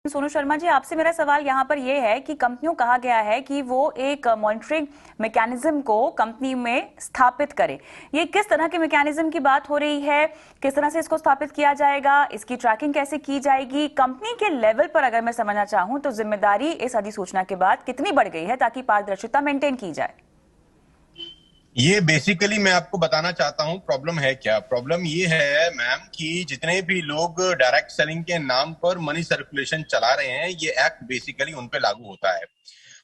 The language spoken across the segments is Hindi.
सोनू शर्मा जी, आपसे मेरा सवाल यहाँ पर यह है कि कंपनियों कहा गया है कि वो एक मॉनिटरिंग मैकेनिज्म को कंपनी में स्थापित करे। ये किस तरह के मैकेनिज्म की बात हो रही है? किस तरह से इसको स्थापित किया जाएगा? इसकी ट्रैकिंग कैसे की जाएगी? कंपनी के लेवल पर अगर मैं समझना चाहूं तो जिम्मेदारी इस अधिसूचना के बाद कितनी बढ़ गई है ताकि पारदर्शिता मेंटेन की जाए? ये बेसिकली मैं आपको बताना चाहता हूँ प्रॉब्लम है क्या। प्रॉब्लम ये है मैम कि जितने भी लोग डायरेक्ट सेलिंग के नाम पर मनी सर्कुलेशन चला रहे हैं, ये एक्ट बेसिकली उन पे लागू होता है।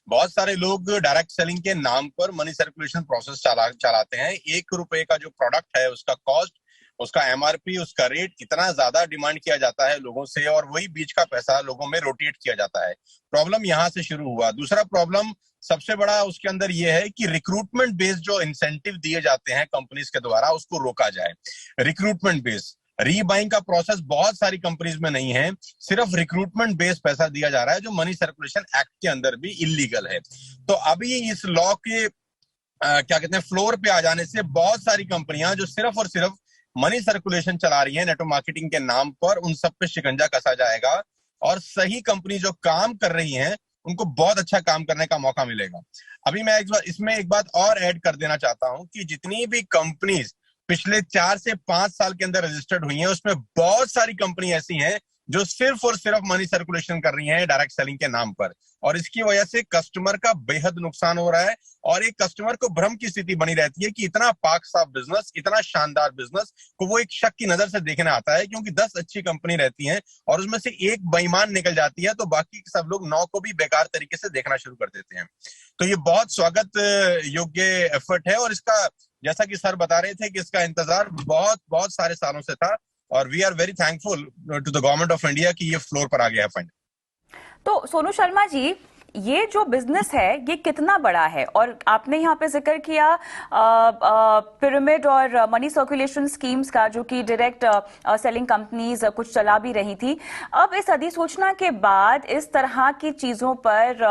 बहुत सारे लोग डायरेक्ट सेलिंग के नाम पर मनी सर्कुलेशन प्रोसेस चलाते हैं। 1 रुपए का जो प्रोडक्ट है उसका कॉस्ट, उसका एमआरपी, उसका रेट इतना ज्यादा डिमांड किया जाता है लोगों से, और वही बीच का पैसा लोगों में रोटेट किया जाता है। प्रॉब्लम यहां से शुरू हुआ। दूसरा प्रॉब्लम सबसे बड़ा उसके अंदर यह है कि रिक्रूटमेंट बेस्ड जो इंसेंटिव दिए जाते हैं कंपनीज के द्वारा, उसको रोका जाए। रिक्रूटमेंट बेस्ड रीबाइंग का प्रोसेस बहुत सारी कंपनीज में नहीं है, सिर्फ रिक्रूटमेंट बेस्ड पैसा दिया जा रहा है, जो मनी सर्कुलेशन एक्ट के अंदर भी इलीगल है। तो अभी इस लॉ के क्या कहते हैं फ्लोर पे आ जाने से बहुत सारी कंपनियां जो सिर्फ और सिर्फ मनी सर्कुलेशन चला रही है नेटवर्क मार्केटिंग के नाम पर, उन सब पे शिकंजा कसा जाएगा और सही कंपनी जो काम कर रही हैं उनको बहुत अच्छा काम करने का मौका मिलेगा। अभी मैं इसमें एक बात और ऐड कर देना चाहता हूं कि जितनी भी कंपनीज पिछले 4 से 5 साल के अंदर रजिस्टर्ड हुई हैं, उसमें बहुत सारी कंपनी ऐसी हैं जो सिर्फ और सिर्फ मनी सर्कुलेशन कर रही हैं डायरेक्ट सेलिंग के नाम पर, और इसकी वजह से कस्टमर का बेहद नुकसान हो रहा है। और एक कस्टमर को भ्रम की स्थिति बनी रहती है कि इतना पाक साफ बिजनेस, इतना शानदार बिजनेस को वो एक शक की नजर से देखने आता है, क्योंकि 10 अच्छी कंपनी रहती हैं और उसमें से एक बेईमान निकल जाती है, तो बाकी सब लोग 9 को भी बेकार तरीके से देखना शुरू कर देते हैं। तो ये बहुत स्वागत योग्य एफर्ट है, और इसका जैसा कि सर बता रहे थे कि इसका इंतजार बहुत बहुत सारे सालों से था, और we are very thankful to the government of India कि ये फ्लोर पर आ गया है फंड। तो सोनू शर्मा जी, ये जो बिजनेस है ये कितना बड़ा है? और आपने यहाँ पे जिक्र किया पिरामिड और मनी सर्कुलेशन स्कीम्स का, जो कि डायरेक्ट सेलिंग कंपनीज कुछ चला भी रही थी। अब इस अधिसूचना के बाद इस तरह की चीजों पर,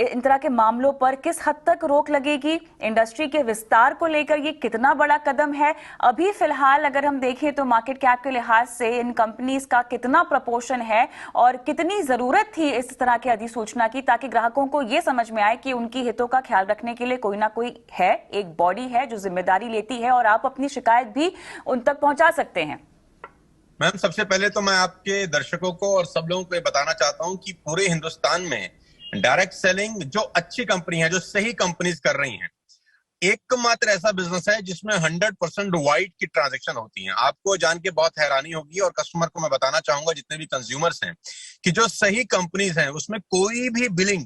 इन तरह के मामलों पर किस हद तक रोक लगेगी? इंडस्ट्री के विस्तार को लेकर ये कितना बड़ा कदम है? अभी फिलहाल अगर हम देखें तो मार्केट कैप के लिहाज से इन कंपनीज का कितना प्रपोर्शन है, और कितनी जरूरत थी इस तरह की अधिसूचना की, ताकि ग्राहकों को यह समझ में आए कि उनकी हितों का ख्याल रखने के लिए कोई ना कोई है, एक बॉडी है जो जिम्मेदारी लेती है, और आप अपनी शिकायत भी उन तक पहुंचा सकते हैं। मैम, सबसे पहले तो मैं आपके दर्शकों को और सब लोगों को ये बताना चाहता हूं कि पूरे हिंदुस्तान में डायरेक्ट सेलिंग जो अच्छी कंपनी है, जो सही कंपनीज कर रही हैं, एकमात्र ऐसा बिजनेस है जिसमें 100% वाइट की ट्रांजैक्शन होती है। आपको जान के बहुत हैरानी होगी, और कस्टमर को मैं बताना चाहूंगा, जितने भी कंज्यूमर्स हैं, कि जो सही कंपनीज हैं उसमें कोई भी बिलिंग,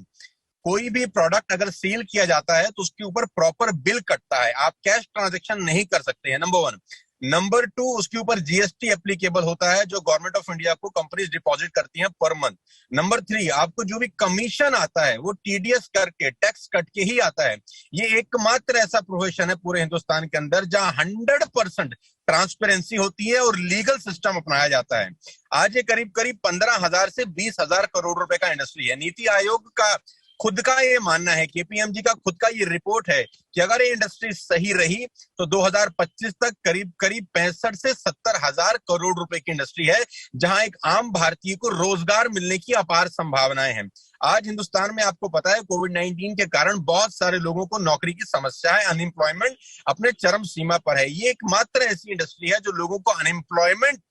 कोई भी प्रोडक्ट अगर सेल किया जाता है तो उसके ऊपर प्रॉपर बिल कटता है। आप कैश ट्रांजैक्शन नहीं कर सकते हैं, नंबर 1। नंबर 2, उसके ऊपर जीएसटी एप्लीकेबल होता है, जो गवर्नमेंट ऑफ इंडिया को कंपनीज डिपॉजिट करती हैं पर मंथ। नंबर 3, आपको जो भी कमीशन आता है वो टीडीएस करके, टैक्स कट के ही आता है। ये एकमात्र ऐसा प्रोफेशन है पूरे हिंदुस्तान के अंदर जहां 100% ट्रांसपेरेंसी होती है और लीगल सिस्टम अपनाया जाता है। आज ये करीब करीब 15,000 से 20,000 करोड़ रुपए का इंडस्ट्री है। नीति आयोग का खुद का ये मानना है, केपीएमजी का खुद का ये रिपोर्ट है कि अगर ये इंडस्ट्री सही रही तो 2025 तक करीब करीब 65 से 70 हजार करोड़ रुपए की इंडस्ट्री है, जहां एक आम भारतीय को रोजगार मिलने की अपार संभावनाएं हैं। आज हिंदुस्तान में आपको पता है कोविड-19 के कारण बहुत सारे लोगों को नौकरी की समस्या है, अनएम्प्लॉयमेंट अपने चरम सीमा पर है। ये एकमात्र ऐसी इंडस्ट्री है जो लोगों को अनएम्प्लॉयमेंट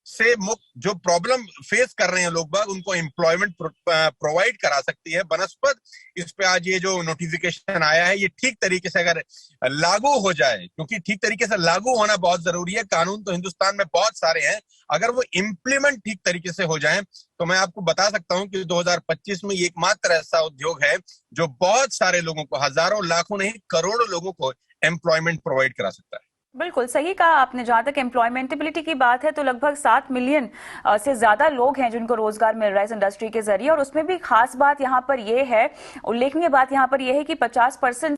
से मुक्त, जो प्रॉब्लम फेस कर रहे हैं लोग बाग, उनको एम्प्लॉयमेंट प्रोवाइड करा सकती है बनस्पत। इस पे आज ये जो नोटिफिकेशन आया है, ये ठीक तरीके से अगर लागू हो जाए, क्योंकि ठीक तरीके से लागू होना बहुत जरूरी है। कानून तो हिंदुस्तान में बहुत सारे हैं, अगर वो इम्प्लीमेंट ठीक तरीके से हो जाए तो मैं आपको बता सकता हूं कि 2025 में ये एकमात्र ऐसा उद्योग है जो बहुत सारे लोगों को, हजारों लाखों नहीं करोड़ों लोगों को एम्प्लॉयमेंट प्रोवाइड करा सकता है। बिल्कुल सही कहा आपने। जहां तक एम्प्लॉयमेंटेबिलिटी की बात है तो लगभग 7 मिलियन से ज्यादा लोग हैं जिनको रोजगार मिल रहा है इस इंडस्ट्री के जरिए, और उसमें भी खास बात यहाँ पर यह है, उल्लेखनीय बात यहाँ पर यह है कि 50%